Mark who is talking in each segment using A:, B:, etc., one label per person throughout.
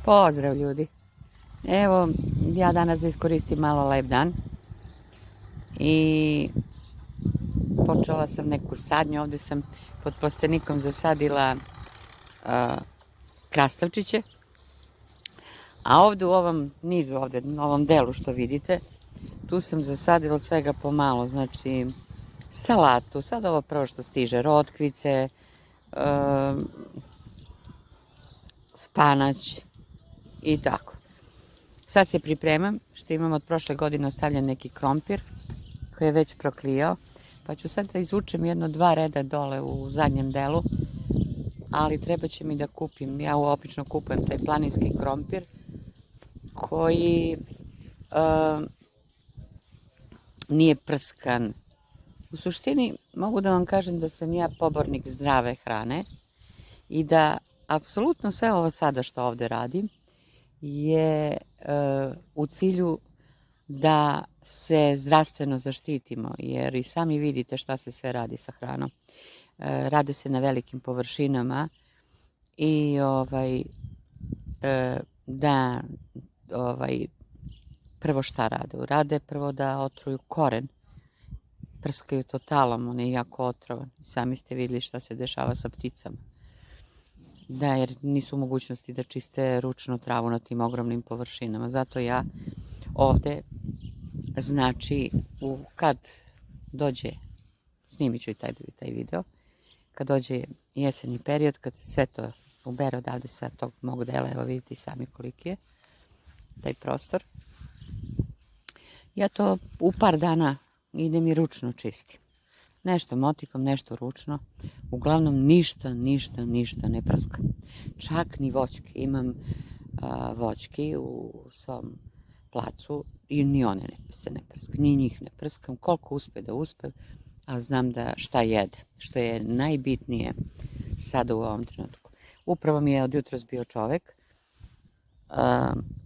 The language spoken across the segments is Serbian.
A: Pozdrav ljudi. Evo, ja danas da iskoristim malo lep dan i počela sam neku sadnju. Ovde sam pod plastenikom zasadila krastavčiće, a ovde u ovom nizu, ovde na ovom delu što vidite, tu sam zasadila svega pomalo, znači salatu, sad ovo prvo što stiže, rotkvice, spanać i tako. Sad se pripremam, što imam od prošle godine ostavljen neki krompir koji je već proklijao, pa ću sad da izvučem 1-2 reda dole u zadnjem delu, ali treba će mi da kupim, ja obično kupujem taj planinski krompir koji nije prskan. U suštini mogu da vam kažem da sam ja pobornik zdrave hrane i da apsolutno sve ovo sada što ovde radim je u cilju da se zdravstveno zaštitimo, jer i sami vidite šta se sve radi sa hranom. Rade se na velikim površinama i prvo šta rade? Rade prvo da otruju koren, prskaju to talom, on je jako otrovan. Sami ste vidjeli šta se dešava sa pticama. Da, jer nisu u mogućnosti da čiste ručno travu na tim ogromnim površinama. Zato ja ovde, znači, kad dođe, snimit ću i taj video, kad dođe jeseni period, kad se sve to ubere odavde sa tog mog dela, evo vidite i sami koliki je taj prostor, ja to u par dana idem i ručno čistim. Nešto motikom, nešto ručno. Uglavnom ništa ne prskam. Čak ni voćke. Imam voćki u svom placu i ni one se ne prskam. Ni njih ne prskam. Koliko uspe da uspem, ali znam da šta jede. Što je najbitnije sada u ovom trenutku. Upravo mi je od jutros bio čovek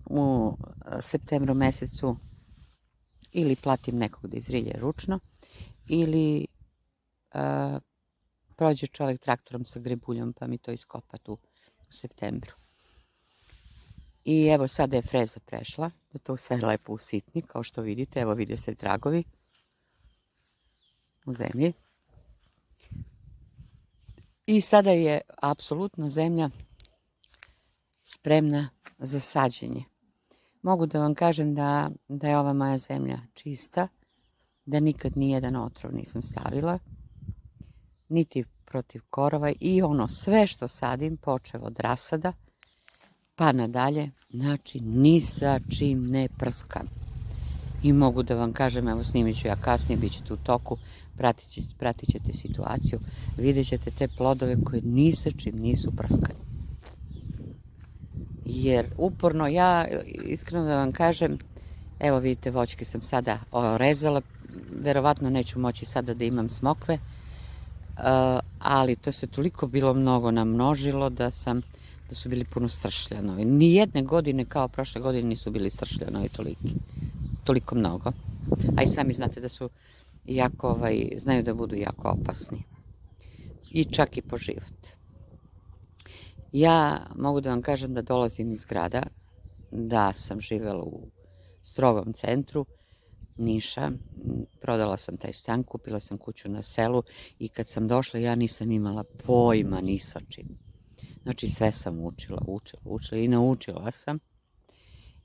A: u septembru mesecu ili platim nekog da izrilje ručno ili prođe čovjek traktorom sa grebuljom pa mi to iskopa tu u septembru. I evo sada je freza prešla, da to sve lepo usitni, kao što vidite, evo vide se tragovi u zemlji. I sada je apsolutno zemlja spremna za sađenje. Mogu da vam kažem da je ova moja zemlja čista, da nikad nijedan otrov nisam stavila, niti protiv korova i ono sve što sadim, počev od rasada pa nadalje, znači ni sa čim ne prskam. I mogu da vam kažem, evo snimit ću ja kasnije, bit ćete u toku, pratit ćete situaciju, vidjet ćete te plodove koje ni sa čim nisu prskani. Jer uporno ja, iskreno da vam kažem, evo vidite voćke sam sada rezala, verovatno neću moći sada da imam smokve, ali to se toliko bilo mnogo namnožilo da su bili puno stršljanovi. Nijedne godine kao prošle godine nisu bili stršljanovi toliko mnogo. A i sami znate da su jako, znaju da budu jako opasni. I čak i po život. Ja mogu da vam kažem da dolazim iz grada, da sam živela u strogom centru Niša, prodala sam taj stan, kupila sam kuću na selu i kad sam došla ja nisam imala pojma ni sa čim. Znači sve sam učila i naučila sam.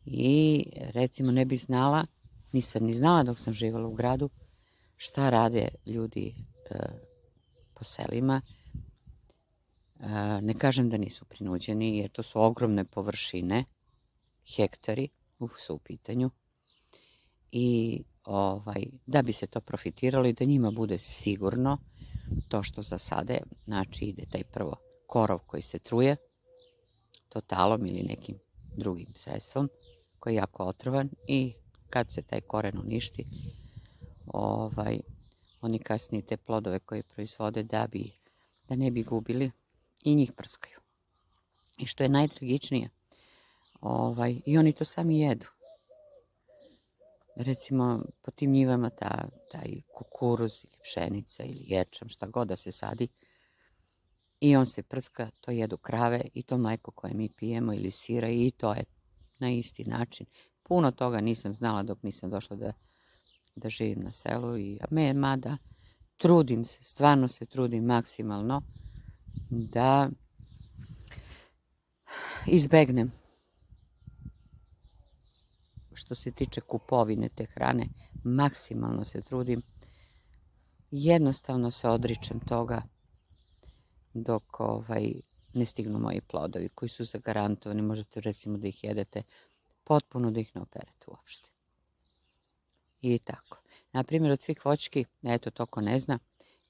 A: I recimo ne bi znala, nisam ni znala dok sam živjela u gradu, šta rade ljudi po selima. Ne kažem da nisu prinuđeni, jer to su ogromne površine, hektari su u pitanju. I da bi se to profitiralo i da njima bude sigurno to što zasade, znači ide taj prvo korov koji se truje totalom ili nekim drugim sredstvom koji je jako otrovan i kad se taj koren uništi, oni kasnije te plodove koje proizvode da ne bi gubili i njih prskaju. I što je najtragičnije, i oni to sami jedu. Recimo po tim njivama taj kukuruz ili pšenica ili ječam, šta god da se sadi, I on se prska, to jedu krave i to mleko koje mi pijemo ili sira i to je na isti način. Puno toga nisam znala dok nisam došla da živim na selu. Mada trudim se, stvarno se trudim maksimalno da izbegnem što se tiče kupovine te hrane. Maksimalno se trudim. Jednostavno se odričem toga dok ne stignu moji plodovi koji su zagarantovani. Možete recimo da ih jedete potpuno, da ih ne operete uopšte. I tako. Naprimjer, od svih voćki, eto to ko ne zna,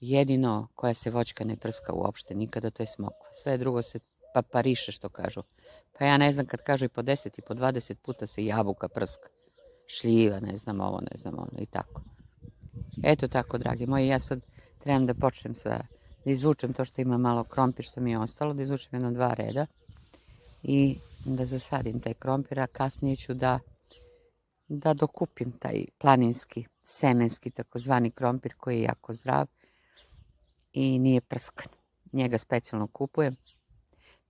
A: jedino koja se voćka ne prska uopšte nikada, to je smokva. Sve drugo se papariše, što kažu. Pa ja ne znam, kad kažu i po 10 i po 20 puta se jabuka prska. Šljiva, ne znam ovo, ne znam ono i tako. Eto tako, dragi moji, ja sad trebam da počnem da izvučem to što ima malo krompir što mi je ostalo, da izvučem 1-2 reda i da zasadim taj krompir, a kasnije ću da dokupim taj planinski, semenski takozvani krompir koji je jako zdrav i nije prskan. Njega specijalno kupujem.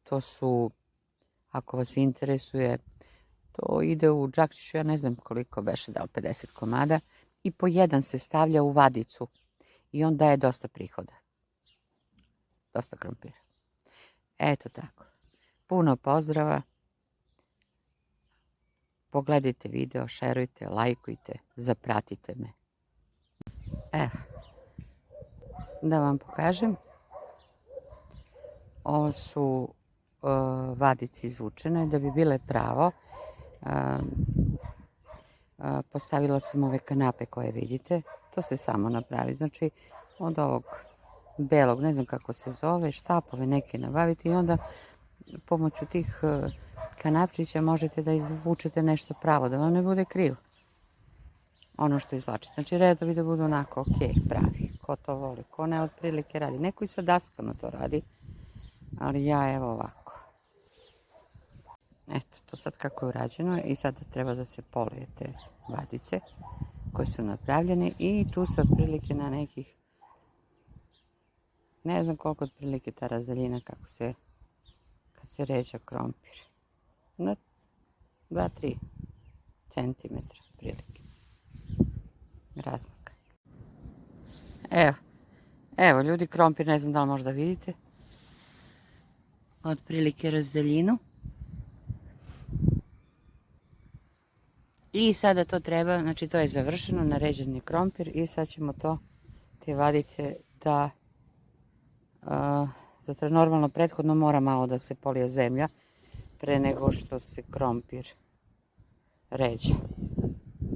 A: To su, ako vas interesuje, to ide u džakčiću, ja ne znam koliko beše, da li 50 komada, i po jedan se stavlja u vadicu i on daje dosta prihoda. Dosta krompira. Eto tako. Puno pozdrava. Pogledajte video, šerujte, lajkujte, zapratite me. Evo, da vam pokažem. Ovo su vadice izvučene. Da bi bile pravo, postavila sam ove kanape koje vidite. To se samo napravi. Znači, od ovog belog, ne znam kako se zove, štapove neke nabaviti i onda pomoću tih kanapčića možete da izvučete nešto pravo, da vam ne bude krivo. Ono što izvlačite. Znači, redovi da budu onako ok, pravi. Ko to voli, ko ne otprilike radi. Neko i sa daskama to radi, ali ja evo ovako. Eto, to sad kako je urađeno i sada treba da se polije te vadice koje su napravljene i tu se otprilike na nekih, ne znam koliko otprilike ta razdaljina kako se, kad se ređa krompir. Na 2-3 cm otprilike. Razmaka. Evo ljudi, krompir, ne znam da li možda vidite. Otprilike razdaljinu. I sada to treba, znači to je završeno, naređen je krompir i sad ćemo te vadice da, zato normalno prethodno mora malo da se polije zemlja pre nego što se krompir ređa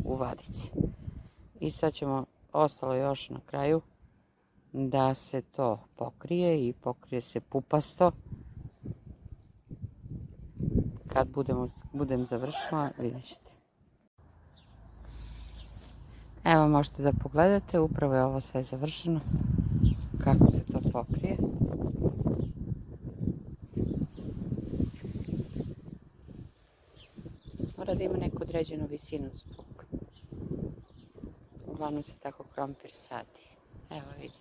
A: u vadici. I sad ćemo, ostalo još na kraju, da se to pokrije i pokrije se pupasto. Kad budem završila, vidjet ćete. Evo, možete da pogledate, upravo je ovo sve završeno, kako se to pokrije. Mora da ima neku određenu visinu zbog. Uglavnom se tako krompir sadi. Evo vidite.